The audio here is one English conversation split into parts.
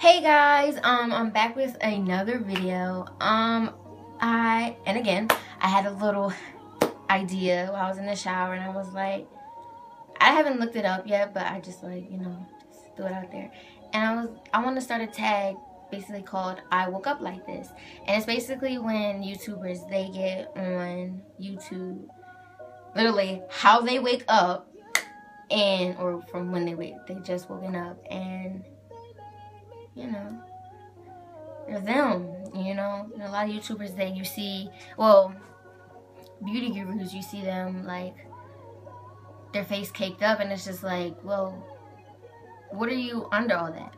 Hey guys, I'm back with another video. I had a little idea while I was in the shower, and I was like, I haven't looked it up yet, but I just like, just threw it out there. And I want to start a tag basically called I Woke Up Like This. And it's basically when YouTubers, they get on YouTube, literally how they wake up, or from when they just woken up, and they're them, And a lot of YouTubers that you see, well, beauty gurus, you see them like their face caked up, and it's just like, well, what are you under all that?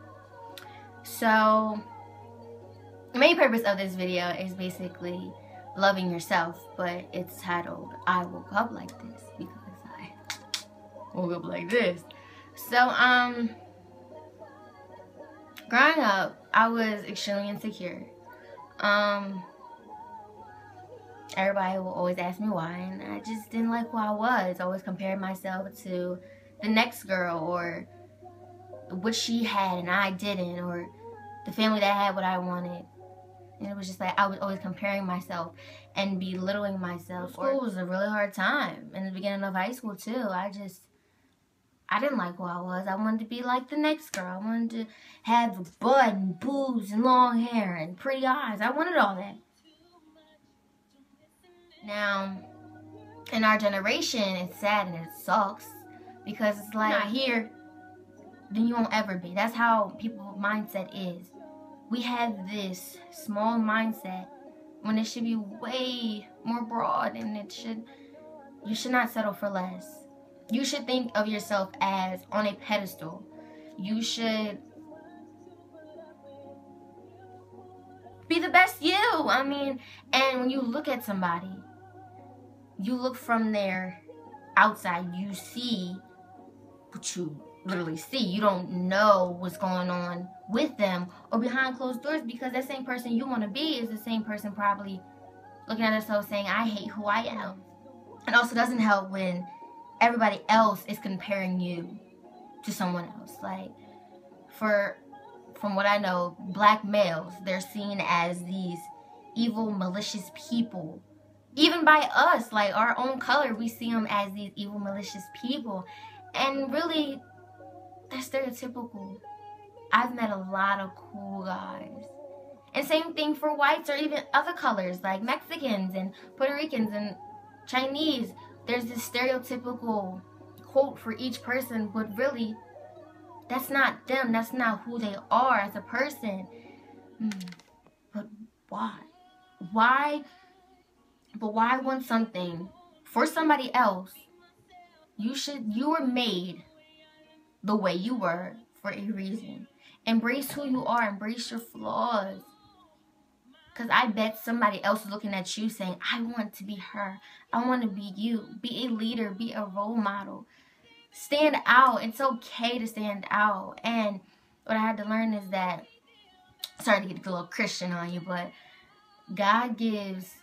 So the main purpose of this video is basically loving yourself, but it's titled I Woke Up Like This because I woke up like this. So growing up, I was extremely insecure. Everybody will always ask me why, and I just didn't like who I was. I always compared myself to the next girl, or what she had and I didn't, or the family that had what I wanted. And it was just like I was always comparing myself and belittling myself. School was a really hard time. In the beginning of high school too, I didn't like who I was. I wanted to be like the next girl. I wanted to have a butt and boobs and long hair and pretty eyes. I wanted all that. Now, in our generation, it's sad and it sucks because it's like, not here, then you won't ever be. That's how people's mindset is. We have this small mindset when it should be way more broad, and you should not settle for less. You should think of yourself as on a pedestal. You should be the best you. And when you look at somebody, you look from their outside, you see what you literally see. You don't know what's going on with them or behind closed doors, because that same person you want to be is the same person probably looking at themselves saying, I hate who I am. It also doesn't help when everybody else is comparing you to someone else. Like, from what I know, black males, they're seen as these evil, malicious people. Even by us, like our own color, we see them as these evil, malicious people. And really, they're stereotypical. I've met a lot of cool guys. And same thing for whites or even other colors, like Mexicans and Puerto Ricans and Chinese. There's this stereotypical quote for each person, but really, that's not them. That's not who they are as a person. But why? But why want something for somebody else? You were made the way you were for a reason. Embrace who you are. Embrace your flaws. Because I bet somebody else is looking at you saying, I want to be her. I want to be you. Be a leader. Be a role model. Stand out. It's okay to stand out. And what I had to learn is that, sorry to get a little Christian on you, but God gives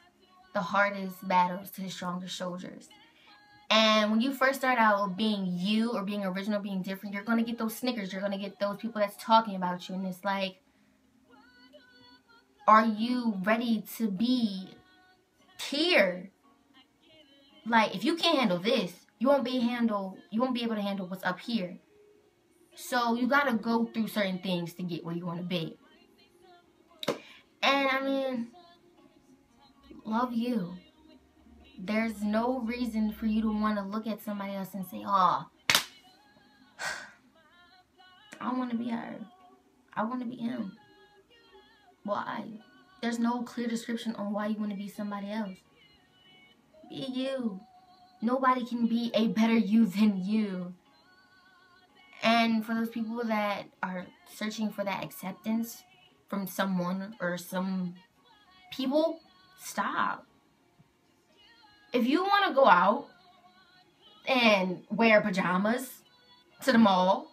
the hardest battles to his strongest soldiers. And when you first start out being you, or being original, being different, you're going to get those snickers. You're going to get those people that's talking about you. And it's like, are you ready to be here? Like, if you can't handle this, you won't be able to handle what's up here. So you got to go through certain things to get where you want to be. And love you. There's no reason for you to want to look at somebody else and say, oh, I want to be her. I want to be him. Why? There's no clear description on why you want to be somebody else. Be you. Nobody can be a better you than you. And for those people that are searching for that acceptance from someone or some people, stop. If you want to go out and wear pajamas to the mall,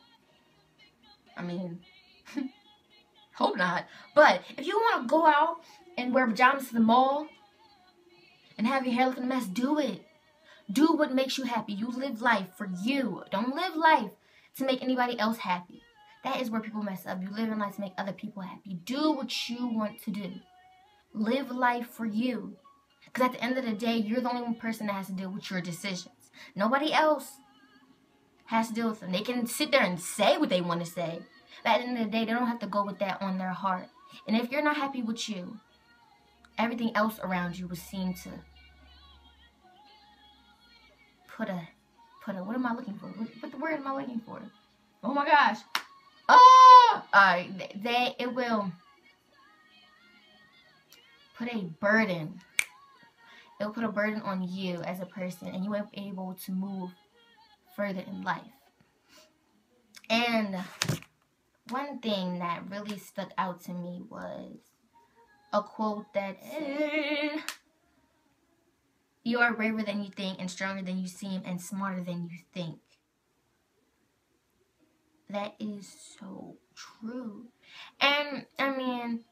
hope not. But if you want to go out and wear pajamas to the mall and have your hair looking a mess, do it. Do what makes you happy. You live life for you. Don't live life to make anybody else happy. That is where people mess up. You live in life to make other people happy. Do what you want to do. Live life for you. Because at the end of the day, you're the only one person that has to deal with your decisions. Nobody else has to deal with them. They can sit there and say what they want to say. But at the end of the day, they don't have to go with that on their heart. And if you're not happy with you, everything else around you will seem to put a, what am I looking for? What the word am I looking for? Oh my gosh. Oh! Alright, it will put a burden. It will put a burden on you as a person, and you won't be able to move further in life. And one thing that really stuck out to me was a quote that said, "You are braver than you think, and stronger than you seem, and smarter than you think." That is so true. And I mean,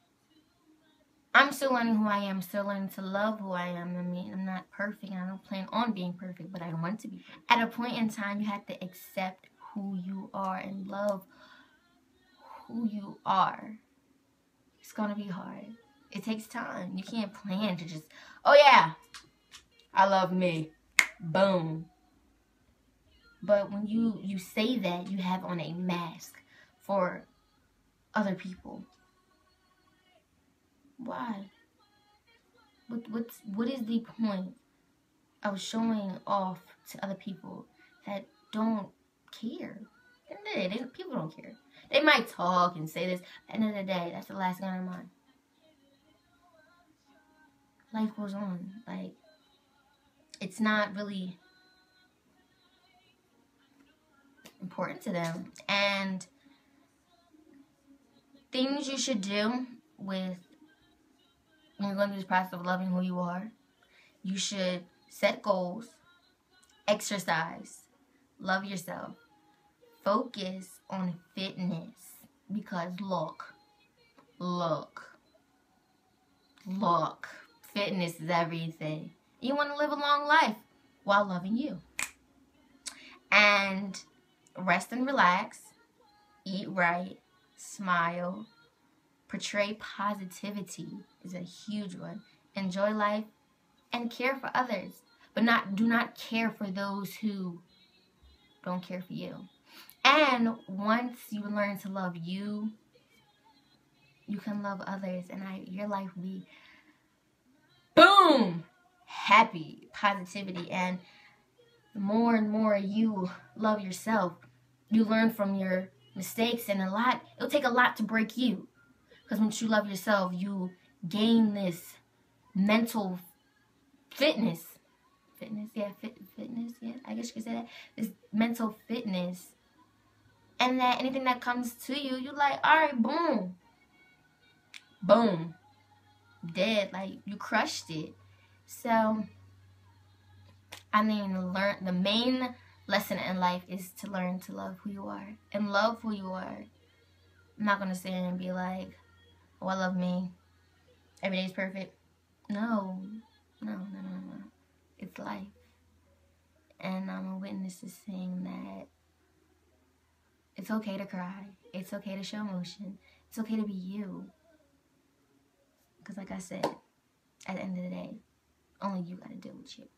I'm still learning who I am, still learning to love who I am. I mean, I'm not perfect, and I don't plan on being perfect, but I want to be perfect. At a point in time, you have to accept who you are and love who you are. It's gonna be hard. It takes time. You can't plan to just, oh yeah, I love me. Boom. But when you say that, you have on a mask for other people. Why? What is the point of showing off to other people that don't care? People don't care. They might talk and say this. At the end of the day, that's the last thing on their mind. Life goes on. Like, it's not really important to them. And things you should do with when you're going through this process of loving who you are, you should set goals, exercise, love yourself, focus on fitness, because look, fitness is everything. You want to live a long life while loving you. And rest and relax, eat right, smile, portray positivity is a huge one. Enjoy life and care for others, but do not care for those who don't care for you. And once you learn to love you, you can love others, and your life will be boom, happy, positivity. And the more and more you love yourself, you learn from your mistakes, and it'll take a lot to break you. Because once you love yourself, you gain this mental fitness. Fitness, yeah, I guess you could say that. This mental fitness. And that anything that comes to you, you're like, alright, boom. Boom. Dead. Like, you crushed it. So, I mean, the main lesson in life is to learn to love who you are. And love who you are. I'm not going to sit here and be like, oh, I love me. Every day is perfect. No. It's life. And I'm a witness to saying that it's okay to cry. It's okay to show emotion. It's okay to be you. Because like I said, at the end of the day, only you got to deal with you.